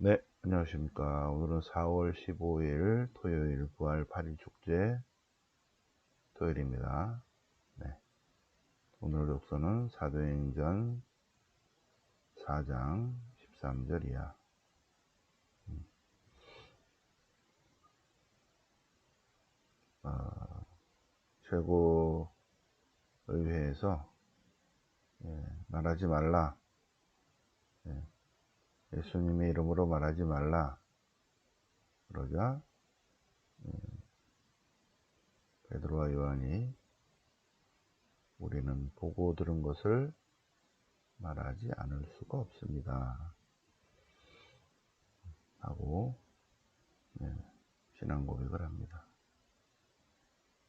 네, 안녕하십니까. 오늘은 4월 15일 토요일 부활 8일 축제 토요일입니다. 네, 오늘 독서는 사도행전 4장 13절이야. 최고의회에서 말하지 말라. 예수님의 이름으로 말하지 말라. 그러자 베드로와 요한이 우리는 보고 들은 것을 말하지 않을 수가 없습니다. 하고 신앙 고백을 합니다.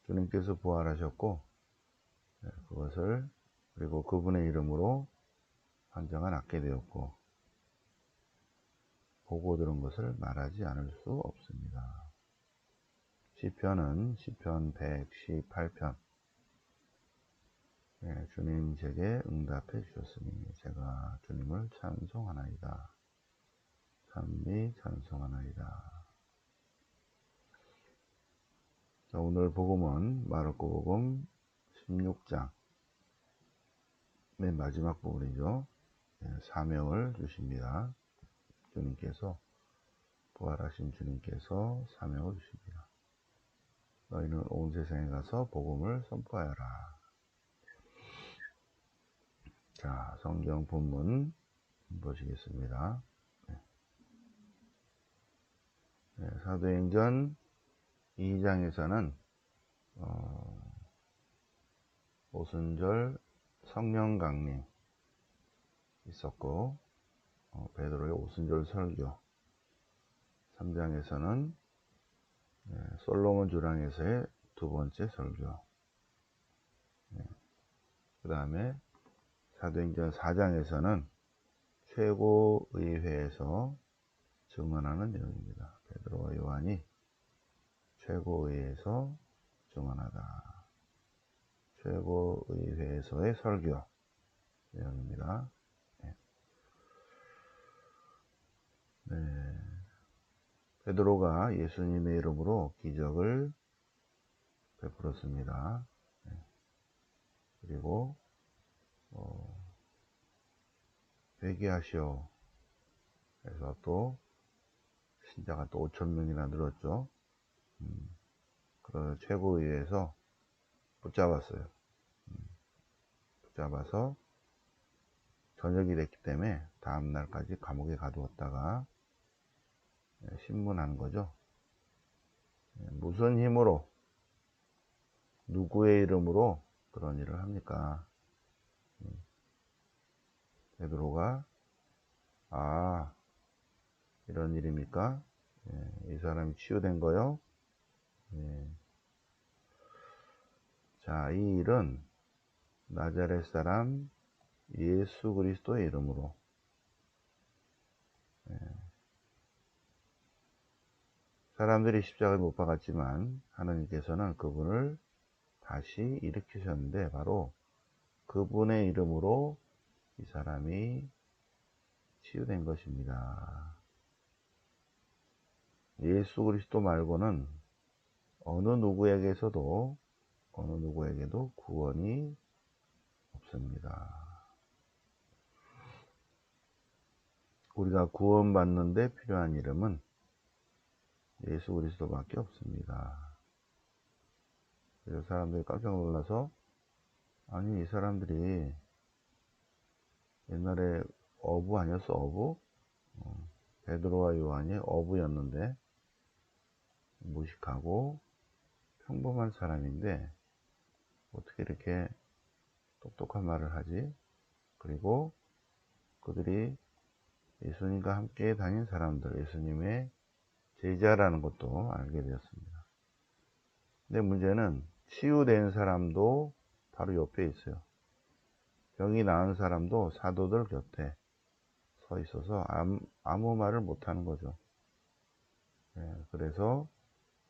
주님께서 부활하셨고 그것을 그리고 그분의 이름으로 환자가 낫게 되었고 보고 들은 것을 말하지 않을 수 없습니다. 시편은 시편 118편 주님 제게 응답해 주셨으니 제가 주님을 찬송하나이다. 찬미 찬송하나이다. 자, 오늘 복음은 마르코복음 16장 맨 마지막 부분이죠. 사명을 주십니다. 주님께서 부활하신 주님께서 사명을 주십니다. 너희는 온 세상에 가서 복음을 선포하여라. 자, 성경 본문 보시겠습니다. 사도행전 2장에서는 오순절 성령 강림 있었고 베드로의 오순절 설교, 3장에서는 솔로몬 주랑에서의 두 번째 설교, 그 다음에 사도행전 4장에서는 최고의회에서 증언하는 내용입니다. 베드로와 요한이 최고의회에서 증언하다. 최고의회에서의 설교 내용입니다. 베드로가 예수님의 이름으로 기적을 베풀었습니다. 그리고 회개하시오 해서 또 신자가 또 5,000명이나 늘었죠. 그 최고의회에서 붙잡았어요. 붙잡아서 저녁이 됐기 때문에 다음 날까지 감옥에 가두었다가 신문하는 거죠. 무슨 힘으로 누구의 이름으로 그런 일을 합니까? 베드로가 이런 일입니까? 이 사람이 치유된 거요? 자, 이 일은 나자렛 사람 예수 그리스도의 이름으로 사람들이 십자가에 못 박았지만 하나님께서는 그분을 다시 일으키셨는데 바로 그분의 이름으로 이 사람이 치유된 것입니다. 예수 그리스도 말고는 어느 누구에게도 구원이 없습니다. 우리가 구원받는데 필요한 이름은 예수 그리스도밖에 없습니다. 그래서 사람들이 깜짝 놀라서 아니 이 사람들이 옛날에 어부 아니었어? 어부? 베드로와 요한이 어부였는데 무식하고 평범한 사람인데 어떻게 이렇게 똑똑한 말을 하지? 그리고 그들이 예수님과 함께 다닌 사람들, 예수님의 제자라는 것도 알게 되었습니다. 근데 문제는 치유된 사람도 바로 옆에 있어요. 병이 나은 사람도 사도들 곁에 서 있어서 아무 말을 못하는 거죠. 그래서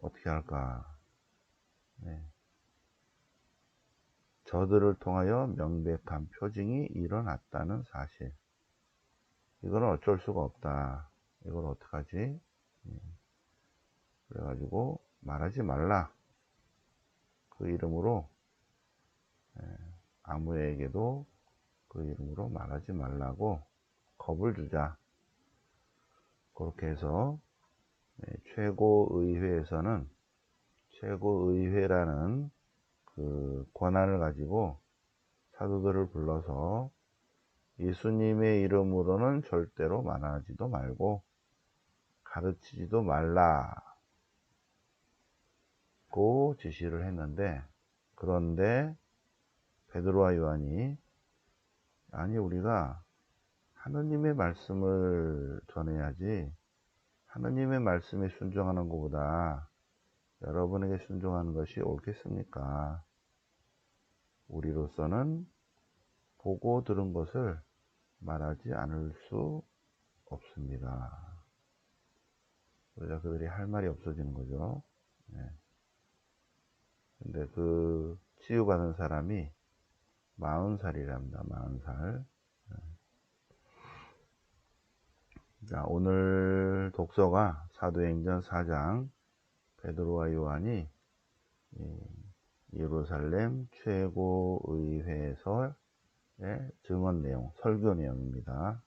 어떻게 할까? 저들을 통하여 명백한 표징이 일어났다는 사실. 이거는 어쩔 수가 없다. 이걸 어떡하지? 그래가지고 말하지 말라. 그 이름으로 아무에게도 그 이름으로 말하지 말라고 겁을 주자. 그렇게 해서 최고의회에서는 최고의회라는 그 권한을 가지고 사도들을 불러서 예수님의 이름으로는 절대로 말하지도 말고 가르치지도 말라고 지시를 했는데, 그런데 베드로와 요한이 아니 우리가 하느님의 말씀을 전해야지 하느님의 말씀에 순종하는 것보다 여러분에게 순종하는 것이 옳겠습니까? 우리로서는 보고 들은 것을 말하지 않을 수 없습니다. 그러자 그들이 할 말이 없어지는 거죠. 근데 그 치유받은 사람이 40살이랍니다. 40살. 자, 오늘 독서가 사도행전 4장 베드로와 요한이 예루살렘 최고의회에서의 증언 내용, 설교 내용입니다.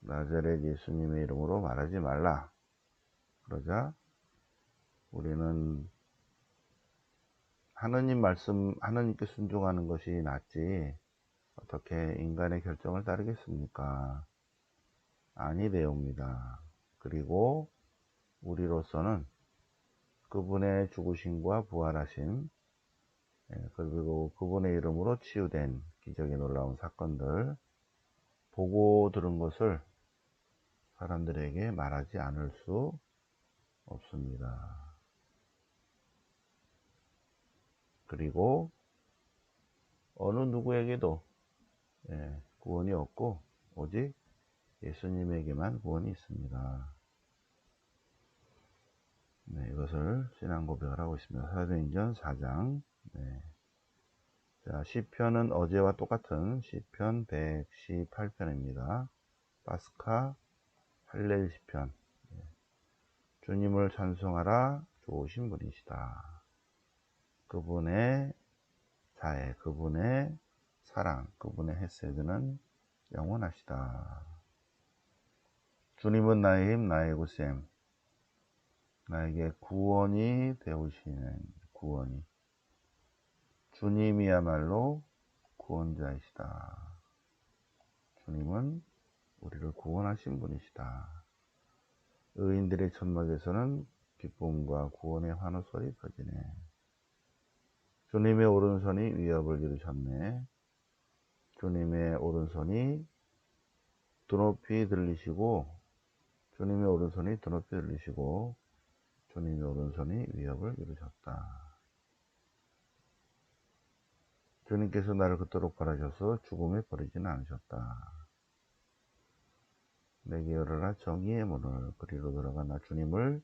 나자렛 예수님의 이름으로 말하지 말라. 그러자 우리는 하느님 말씀, 하느님께 순종하는 것이 낫지 어떻게 인간의 결정을 따르겠습니까? 아니되옵니다. 그리고 우리로서는 그분의 죽으심과 부활하심, 그리고 그분의 이름으로 치유된 기적이 놀라운 사건들 보고 들은 것을 사람들에게 말하지 않을 수 없습니다. 그리고 어느 누구에게도 구원이 없고 오직 예수님에게만 구원이 있습니다. 이것을 신앙 고백을 하고 있습니다. 사도행전 4장. 자, 시편은 어제와 똑같은 시편 118편입니다. 파스카 할렐 시편. 주님을 찬송하라, 좋으신 분이시다. 그분의 자애, 그분의 사랑, 그분의 헤세드는 영원하시다. 주님은 나의 힘, 나의 구셈, 나에게 구원이 되오시는 구원이. 주님이야말로 구원자이시다. 주님은 우리를 구원하신 분이시다. 의인들의 천막에서는 기쁨과 구원의 환호 소리 터지네. 주님의 오른손이 위협을 이루셨네. 주님의 오른손이 드높이 들리시고, 주님의 오른손이 드높이 들리시고, 주님의 오른손이 위협을 이루셨다. 주님께서 나를 그토록 바라셔서 죽음에 버리지는 않으셨다. 내게 열어라 정의의 문을, 그리로 들어가 나 주님을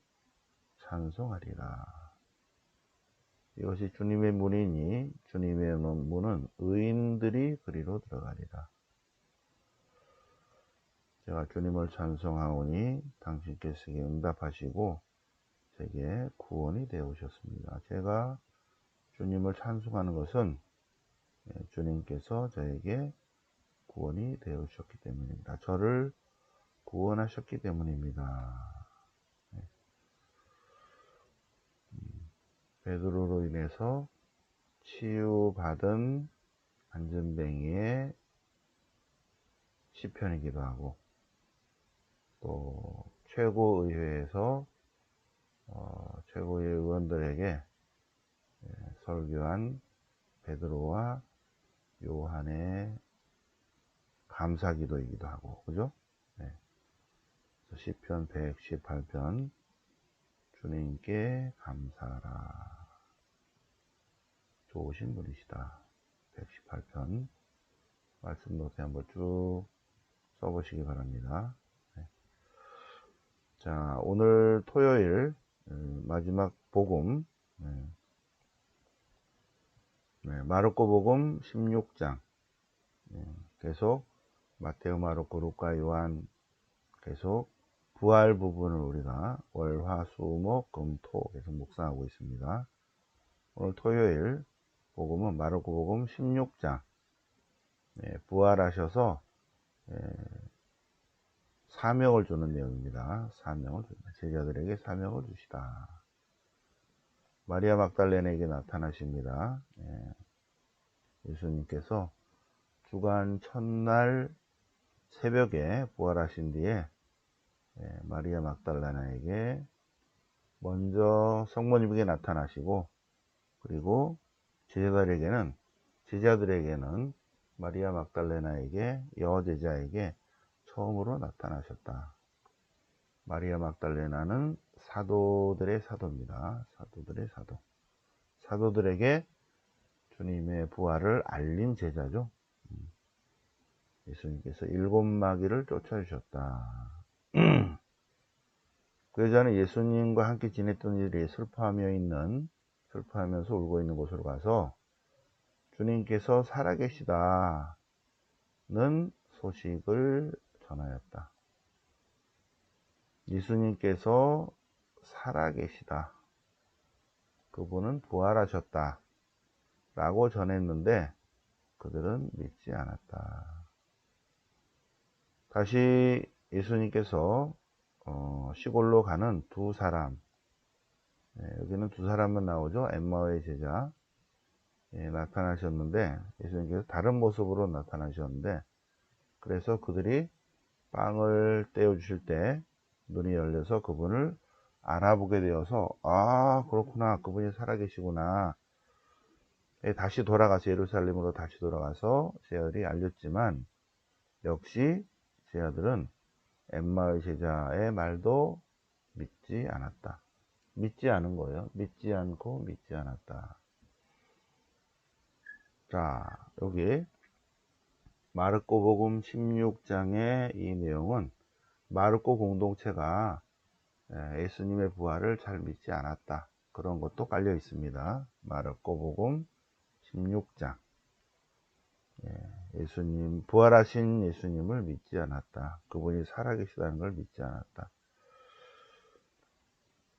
찬송하리라. 이것이 주님의 문이니 주님의 문은 의인들이 그리로 들어가리라. 제가 주님을 찬송하오니 당신께서 제게 응답하시고 제게 구원이 되오셨습니다. 제가 주님을 찬송하는 것은 주님께서 저에게 구원이 되오셨기 때문입니다. 저를 구원하셨기 때문입니다. 베드로로 인해서 치유받은 안전뱅이의 시편이기도 하고, 또 최고의회에서 최고의 의원들에게 설교한 베드로와 요한의 감사기도이기도 하고, 그죠? 시편 118편 주님께 감사하라, 좋으신 분이시다. 118편 말씀 노트에 한번 쭉 써보시기 바랍니다. 자, 오늘 토요일 마지막 복음, 마르코 복음 16장 계속 마테오, 마르코, 루카, 요한 계속 부활 부분을 우리가 월, 화, 수, 목, 금, 토 계속 묵상하고 있습니다. 오늘 토요일 복음은 마르코 복음 16장, 부활하셔서 사명을 주는 내용입니다. 사명을 제자들에게 사명을 주시다. 마리아 막달레나에게 나타나십니다. 예수님께서 주간 첫날 새벽에 부활하신 뒤에 마리아 막달레나에게 먼저 성모님에게 나타나시고, 그리고 제자들에게는 마리아 막달레나에게, 여제자에게 처음으로 나타나셨다. 마리아 막달레나는 사도들의 사도입니다. 사도들의 사도. 사도들에게 주님의 부활을 알린 제자죠. 예수님께서 7마귀를 쫓아주셨다. 그 여자는 예수님과 함께 지냈던 일이 슬퍼하면서 울고 있는 곳으로 가서 주님께서 살아계시다는 소식을 전하였다. 예수님께서 살아계시다. 그분은 부활하셨다. 라고 전했는데 그들은 믿지 않았다. 다시 예수님께서 시골로 가는 두 사람, 여기는 두 사람만 나오죠. 엠마오의 제자 나타나셨는데, 예수님께서 다른 모습으로 나타나셨는데, 그래서 그들이 빵을 떼어주실 때 눈이 열려서 그분을 알아보게 되어서, 아, 그렇구나, 그분이 살아계시구나. 다시 돌아가서 예루살렘으로 다시 돌아가서 제자들이 알렸지만, 역시 제자들은 엠마의 제자의 말도 믿지 않았다. 믿지 않은 거예요. 믿지 않고 믿지 않았다. 자, 여기 마르코복음 16장의 이 내용은 마르코 공동체가 예수님의 부활을 잘 믿지 않았다. 그런 것도 깔려 있습니다. 마르코복음 16장. 부활하신 예수님을 믿지 않았다. 그분이 살아계시다는 걸 믿지 않았다.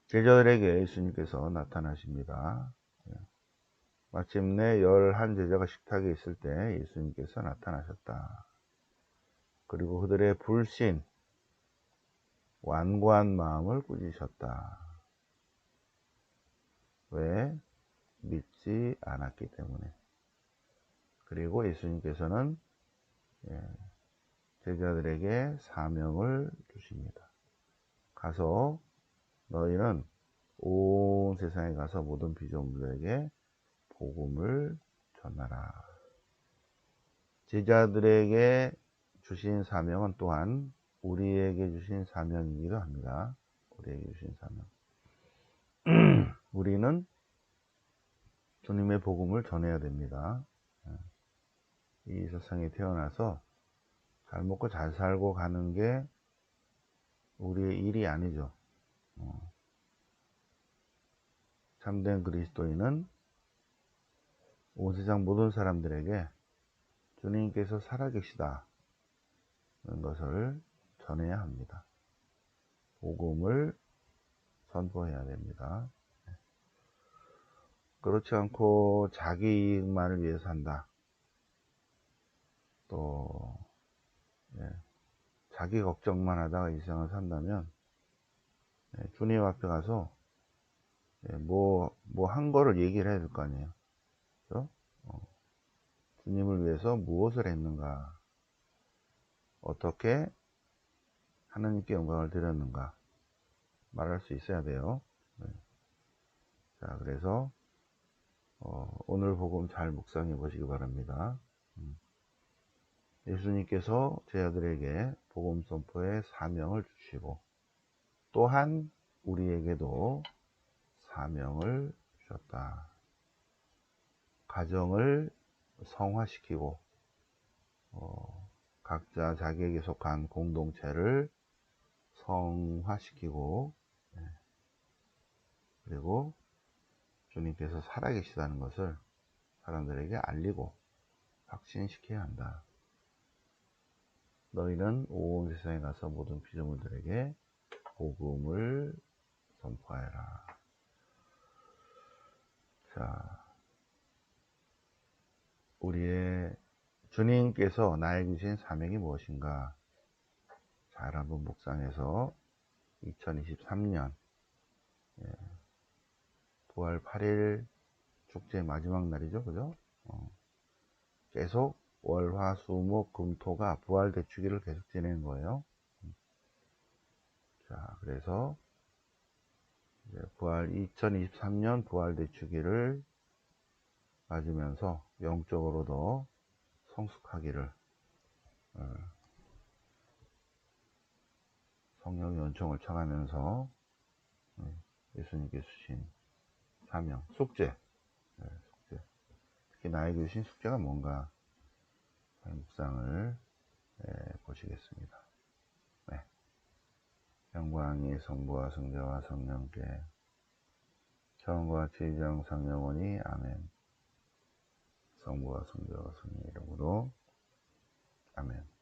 제자들에게 예수님께서 나타나십니다. 마침내 11제자가 식탁에 있을 때 예수님께서 나타나셨다. 그리고 그들의 불신, 완고한 마음을 꾸짖으셨다. 왜? 믿지 않았기 때문에. 그리고 예수님께서는 제자들에게 사명을 주십니다. 가서 너희는 온 세상에 가서 모든 비전물들에게 복음을 전하라. 제자들에게 주신 사명은 또한 우리에게 주신 사명이기도 합니다. 우리에게 주신 사명. 우리는 주님의 복음을 전해야 됩니다. 이 세상에 태어나서 잘 먹고 잘 살고 가는 게 우리의 일이 아니죠. 참된 그리스도인은 온 세상 모든 사람들에게 주님께서 살아계시다는 것을 전해야 합니다. 복음을 선포해야 됩니다. 그렇지 않고 자기 이익만을 위해서 한다. 또 자기 걱정만 하다가 이 세상을 산다면 주님 앞에 가서 뭐 한 거를 얘기를 해야 될 거 아니에요. 그렇죠? 주님을 위해서 무엇을 했는가, 어떻게 하나님께 영광을 드렸는가 말할 수 있어야 돼요. 자, 그래서 오늘 복음 잘 묵상해 보시기 바랍니다. 예수님께서 제자들에게 복음 선포의 사명을 주시고, 또한 우리에게도 사명을 주셨다. 가정을 성화시키고 각자 자기에게 속한 공동체를 성화시키고, 그리고 주님께서 살아계시다는 것을 사람들에게 알리고 확신시켜야 한다. 너희는 온 세상에 가서 모든 피조물들에게 복음을 선포하여라. 자, 우리의 주님께서 나에게 주신 사명이 무엇인가? 잘 한번 묵상해서 2023년 부활 8일 축제 마지막 날이죠, 그죠? 계속 월, 화, 수, 목, 금, 토가 부활 대축일을 계속 지내는 거예요. 자, 그래서 부활 2023년 부활 대축일을 맞으면서 영적으로도 성숙하기를 성령의 은총을 청하면서 예수님께 주신 사명, 숙제, 숙제. 특히 나에게 주신 숙제가 뭔가 묵상을 보시겠습니다. 네. 영광이 성부와 성자와 성령께 처음과 같이 이제 항상 영원히 아멘. 성부와 성자와 성령의 이름으로 아멘.